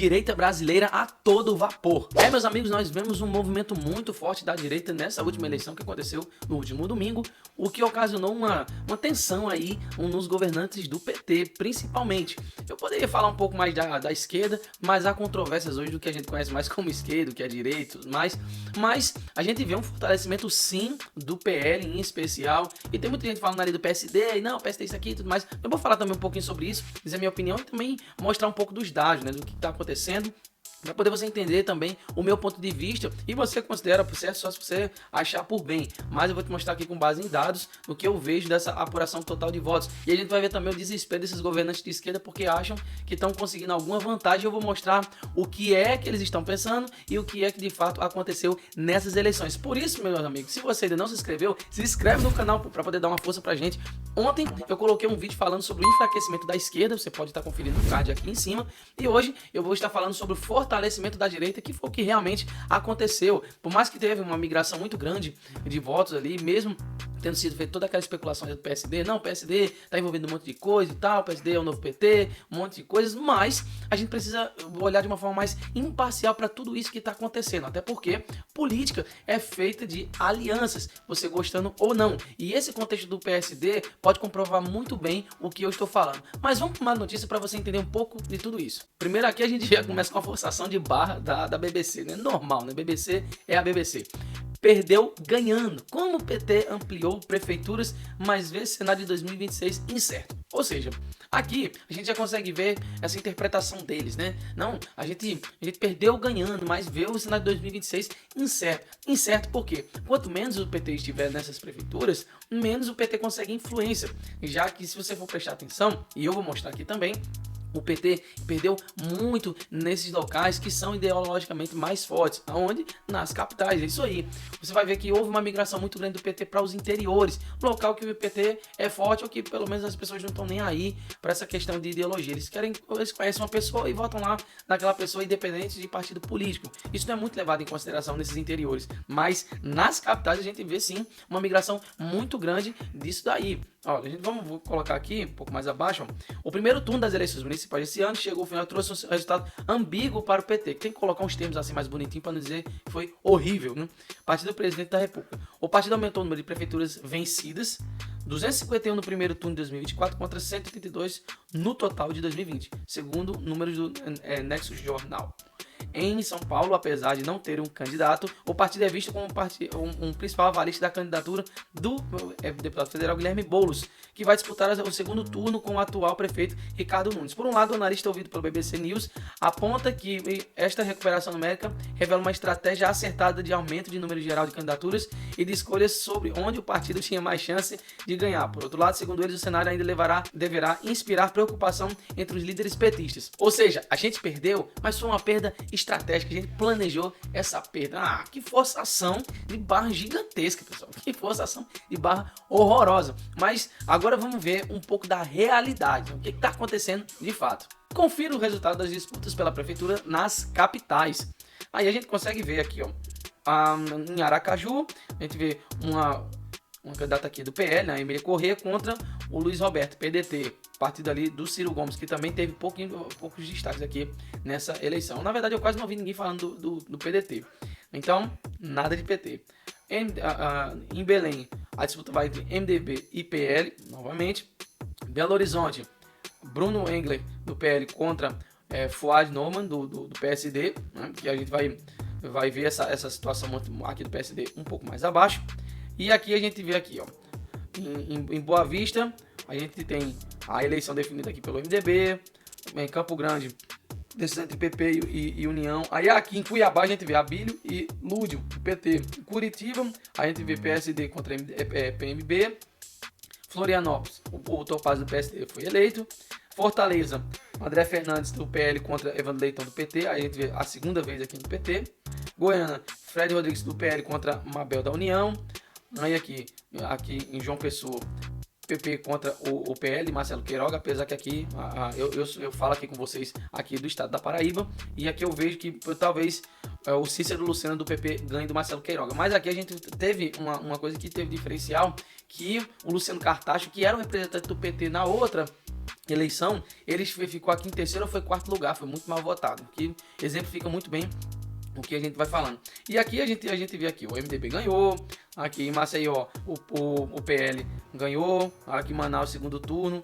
direita brasileira a todo vapor. Meus amigos, nós vemos um movimento muito forte da direita nessa última eleição que aconteceu no último domingo, o que ocasionou uma tensão aí nos governantes do PT, principalmente. Eu poderia falar um pouco mais da esquerda, mas há controvérsias hoje do que a gente conhece mais como esquerda, que é direita, mas a gente vê um fortalecimento sim do PL em especial, e tem muita gente falando ali do PSD, e não, o PSD isso aqui e tudo mais. Eu vou falar também um pouquinho sobre isso, dizer a minha opinião e também mostrar um pouco dos dados, né, do que está acontecendo, para poder você entender também o meu ponto de vista e você considera certo só se você achar por bem. Mas eu vou te mostrar aqui com base em dados o que eu vejo dessa apuração total de votos. E a gente vai ver também o desespero desses governantes de esquerda porque acham que estão conseguindo alguma vantagem. Eu vou mostrar o que é que eles estão pensando e o que é que de fato aconteceu nessas eleições. Por isso, meus amigos, se você ainda não se inscreveu, se inscreve no canal para poder dar uma força pra gente. Ontem eu coloquei um vídeo falando sobre o enfraquecimento da esquerda, você pode estar conferindo o card aqui em cima. E hoje eu vou estar falando sobre o fortalecimento da direita, que foi o que realmente aconteceu. Por mais que teve uma migração muito grande de votos ali, mesmo tendo sido feita toda aquela especulação do PSD, não, o PSD está envolvido em um monte de coisa e tal, o PSD é o novo PT, um monte de coisas, mas a gente precisa olhar de uma forma mais imparcial para tudo isso que está acontecendo, até porque política é feita de alianças, você gostando ou não, e esse contexto do PSD pode comprovar muito bem o que eu estou falando. Mas vamos para uma notícia para você entender um pouco de tudo isso. Primeiro aqui a gente já começa com a forçação de barra da BBC, né? Normal, né? BBC é a BBC. Perdeu ganhando. Como o PT ampliou prefeituras, mas vê cenário de 2026 incerto. Ou seja, aqui a gente já consegue ver essa interpretação deles, né? Não, a gente perdeu ganhando, mas vê o cenário de 2026 incerto. Incerto por quê? Quanto menos o PT estiver nessas prefeituras, menos o PT consegue influência. Já que se você for prestar atenção, e eu vou mostrar aqui também, o PT perdeu muito nesses locais que são ideologicamente mais fortes. Aonde? Nas capitais, é isso aí. Você vai ver que houve uma migração muito grande do PT para os interiores, local que o PT é forte ou que pelo menos as pessoas não estão nem aí para essa questão de ideologia. Eles conhecem uma pessoa e votam lá naquela pessoa independente de partido político. Isso não é muito levado em consideração nesses interiores, mas nas capitais a gente vê sim uma migração muito grande disso daí. Olha, vou colocar aqui, um pouco mais abaixo, ó. O primeiro turno das eleições municipais desse ano chegou ao final e trouxe um resultado ambíguo para o PT, que tem que colocar uns termos assim mais bonitinhos para não dizer que foi horrível, né? Partido do Presidente da República. O partido aumentou o número de prefeituras vencidas, 251 no primeiro turno de 2024 contra 182 no total de 2020, segundo números do Nexus Jornal. Em São Paulo, apesar de não ter um candidato, o partido é visto como um principal avalista da candidatura do deputado federal Guilherme Boulos, que vai disputar o segundo turno com o atual prefeito Ricardo Nunes. Por um lado, o analista ouvido pelo BBC News aponta que esta recuperação numérica revela uma estratégia acertada de aumento de número geral de candidaturas e de escolhas sobre onde o partido tinha mais chance de ganhar. Por outro lado, segundo eles, o cenário ainda deverá inspirar preocupação entre os líderes petistas. Ou seja, a gente perdeu, mas foi uma perda estratégica, a gente planejou essa perda. Que forçação de barra gigantesca, pessoal. Que forçação de barra horrorosa. Mas agora vamos ver um pouco da realidade. O que está acontecendo de fato. Confira o resultado das disputas pela prefeitura nas capitais. Aí a gente consegue ver aqui, ó, em Aracaju, a gente vê uma candidata aqui do PL, a Emília Corrêa, contra o Luiz Roberto, PDT, partido ali do Ciro Gomes, que também teve poucos destaques aqui nessa eleição. Na verdade, eu quase não vi ninguém falando do PDT. Então, nada de PT. Em Belém, a disputa vai entre MDB e PL, novamente. Belo Horizonte, Bruno Engler, do PL, contra Fuad Norman, do PSD, né, que a gente vai ver essa situação aqui do PSD um pouco mais abaixo. E aqui a gente vê aqui, ó, em Boa Vista, a gente tem a eleição definida aqui pelo MDB, em Campo Grande, decisão entre PP e União. Aí aqui em Cuiabá a gente vê Abílio e Lúdio, do PT. Em Curitiba, a gente vê PSD contra PMB. Florianópolis, o Topazio do PSD foi eleito. Fortaleza, André Fernandes do PL contra Evandro Leitão do PT. Aí a gente vê a segunda vez aqui no PT. Goiânia, Fred Rodrigues do PL contra Mabel da União. Aí aqui em João Pessoa, PP contra o PL, Marcelo Queiroga, apesar que aqui eu falo aqui com vocês aqui do estado da Paraíba, e aqui eu vejo que talvez o Cícero Lucena do PP ganhe do Marcelo Queiroga. Mas aqui a gente teve uma coisa que teve diferencial, que o Luciano Cartacho, que era o representante do PT na outra eleição, ele ficou aqui em terceiro ou foi quarto lugar, foi muito mal votado, que exemplifica muito bem o que a gente vai falando. E aqui a gente vê aqui, o MDB ganhou, aqui em Maceió o PL ganhou, aqui em Manaus segundo turno,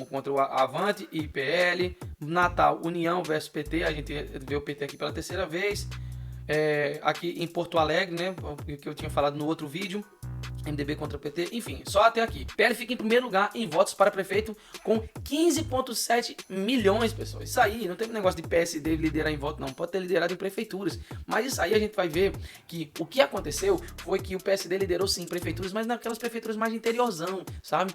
contra o Avante e PL, Natal União versus PT, a gente vê o PT aqui pela terceira vez, aqui em Porto Alegre, né, que eu tinha falado no outro vídeo, MDB contra PT, enfim, só até aqui. PL fica em primeiro lugar em votos para prefeito com 15,7 milhões, pessoas. Isso aí, não tem negócio de PSD liderar em voto, não. Pode ter liderado em prefeituras. Mas isso aí a gente vai ver que o que aconteceu foi que o PSD liderou sim prefeituras, mas naquelas prefeituras mais de interiorzão, sabe?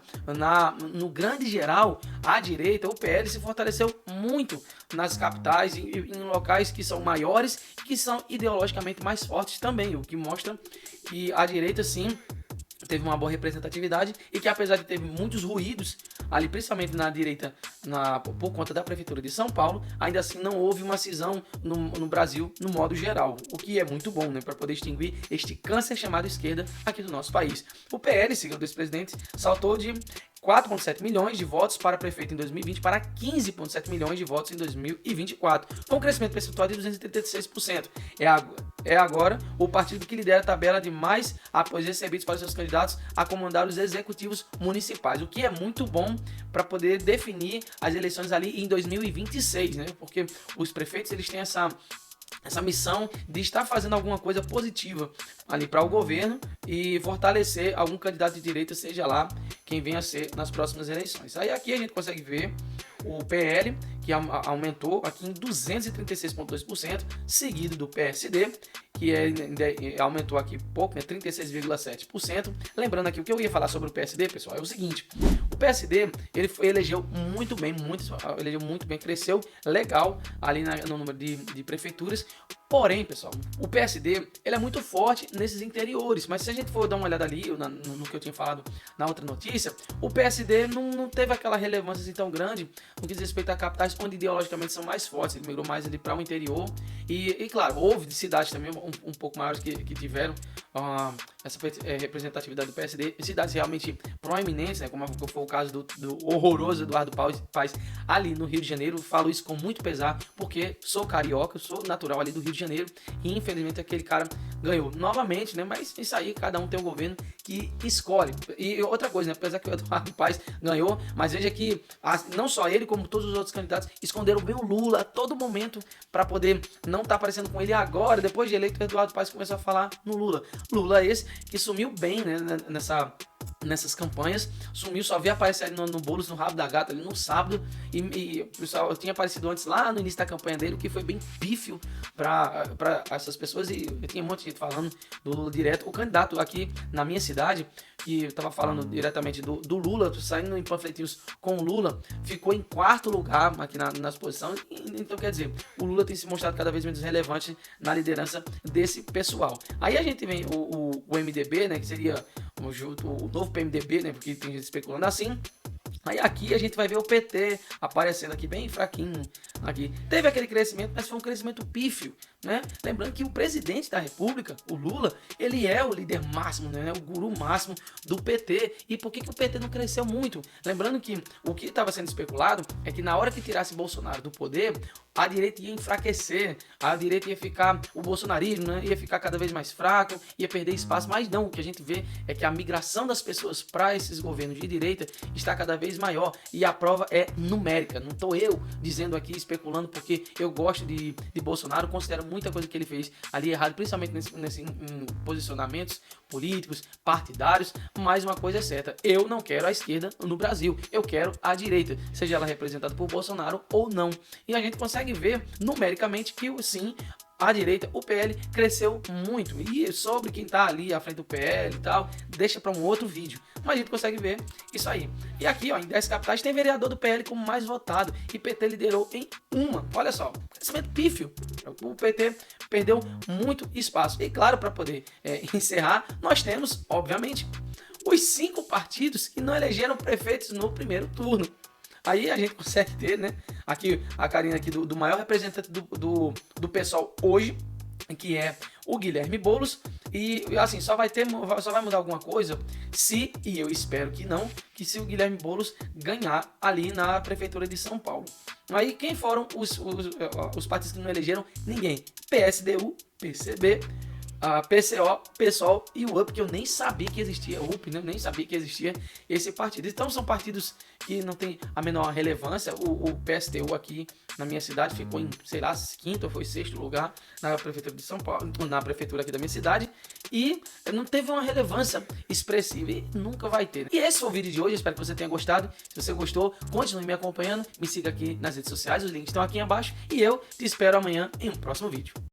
No grande geral, a direita, o PL se fortaleceu muito nas capitais e em locais que são maiores e que são ideologicamente mais fortes também, o que mostra que a direita sim teve uma boa representatividade e que apesar de ter muitos ruídos ali, principalmente na direita, por conta da prefeitura de São Paulo, ainda assim não houve uma cisão no Brasil no modo geral, o que é muito bom, né, para poder extinguir este câncer chamado esquerda aqui do nosso país. O PL, segundo desse presidente, saltou de 4,7 milhões de votos para prefeito em 2020 para 15,7 milhões de votos em 2024, com um crescimento percentual de 236%. É agora o partido que lidera a tabela de mais apoios recebidos para seus candidatos a comandar os executivos municipais, o que é muito bom para poder definir as eleições ali em 2026, né? Porque os prefeitos eles têm essa missão de estar fazendo alguma coisa positiva ali para o governo e fortalecer algum candidato de direita, seja lá quem venha a ser nas próximas eleições. Aí aqui a gente consegue ver o PL, que aumentou aqui em 236,2%, seguido do PSD, que aumentou aqui pouco, né, 36,7%. Lembrando aqui, o que eu ia falar sobre o PSD, pessoal, é o seguinte: o PSD ele elegeu muito bem, cresceu legal ali no número de prefeituras. Porém, pessoal, o PSD ele é muito forte nesses interiores, mas se a gente for dar uma olhada ali no que eu tinha falado na outra notícia, o PSD não teve aquela relevância assim tão grande no que diz respeito a capitais onde ideologicamente são mais fortes. Ele migrou mais ali para o interior e claro, houve cidades também um pouco maiores que tiveram essa representatividade do PSD, cidades realmente proeminentes, né, como foi o caso do horroroso Eduardo Paes ali no Rio de Janeiro. Falo isso com muito pesar, porque sou carioca, sou natural ali do Rio de Janeiro e infelizmente aquele cara ganhou novamente, né? Mas isso aí, cada um tem um governo que escolhe. E outra coisa, né? Apesar que o Eduardo Paes ganhou, mas veja que não só ele, como todos os outros candidatos, esconderam bem o Lula a todo momento para poder não estar aparecendo com ele agora. Depois de eleito, o Eduardo Paes começou a falar no Lula. Lula esse que sumiu bem, né? Nessas campanhas, sumiu, só via aparecer ali no Boulos, no rabo da gata, ali no sábado, e o pessoal tinha aparecido antes lá no início da campanha dele, o que foi bem pífio para essas pessoas, e eu tinha um monte de gente falando do Lula direto. O candidato aqui na minha cidade, que estava falando diretamente do Lula, saindo em panfletinhos com o Lula, ficou em quarto lugar aqui nas posições. Então quer dizer, o Lula tem se mostrado cada vez menos relevante na liderança desse pessoal. Aí a gente vem o MDB, né, que seria o novo PMDB, né, porque tem gente especulando assim. Aí aqui a gente vai ver o PT aparecendo aqui bem fraquinho. Aqui teve aquele crescimento, mas foi um crescimento pífio, né? Lembrando que o presidente da República, o Lula, ele é o líder máximo, né? O guru máximo do PT. E por que o PT não cresceu muito? Lembrando que o que estava sendo especulado é que na hora que tirasse Bolsonaro do poder, a direita ia enfraquecer, a direita ia ficar, o bolsonarismo, né, ia ficar cada vez mais fraco, ia perder espaço, mas não, o que a gente vê é que a migração das pessoas para esses governos de direita está cada vez maior, e a prova é numérica. Não estou eu dizendo aqui, especulando, porque eu gosto de Bolsonaro, considero muita coisa que ele fez ali errado, principalmente em posicionamentos políticos, partidários, mas uma coisa é certa: eu não quero a esquerda no Brasil, eu quero a direita, seja ela representada por Bolsonaro ou não. E a gente consegue ver numericamente que sim, a direita, o PL cresceu muito. E sobre quem tá ali à frente do PL e tal, deixa para um outro vídeo. Mas a gente consegue ver isso aí. E aqui, ó, em 10 capitais tem vereador do PL como mais votado, e PT liderou em uma. Olha só, crescimento pífio. O PT perdeu muito espaço. E claro, para poder encerrar, nós temos, obviamente, os 5 partidos que não elegeram prefeitos no primeiro turno. Aí a gente consegue ter, né, aqui a carinha aqui do maior representante do pessoal hoje, que é o Guilherme Boulos, E assim, só vai mudar alguma coisa se, e eu espero que não, que se o Guilherme Boulos ganhar ali na Prefeitura de São Paulo. Aí quem foram os partidos que não elegeram? Ninguém. PSDU, PCB, a PCO, PSOL e o UP, que eu nem sabia que existia, o UP, né? Nem sabia que existia esse partido. Então são partidos que não tem a menor relevância. O PSTU aqui na minha cidade ficou em, sei lá, quinto ou foi sexto lugar na Prefeitura de São Paulo, na Prefeitura aqui da minha cidade, e não teve uma relevância expressiva e nunca vai ter. E esse foi o vídeo de hoje, espero que você tenha gostado. Se você gostou, continue me acompanhando, me siga aqui nas redes sociais, os links estão aqui abaixo, e eu te espero amanhã em um próximo vídeo.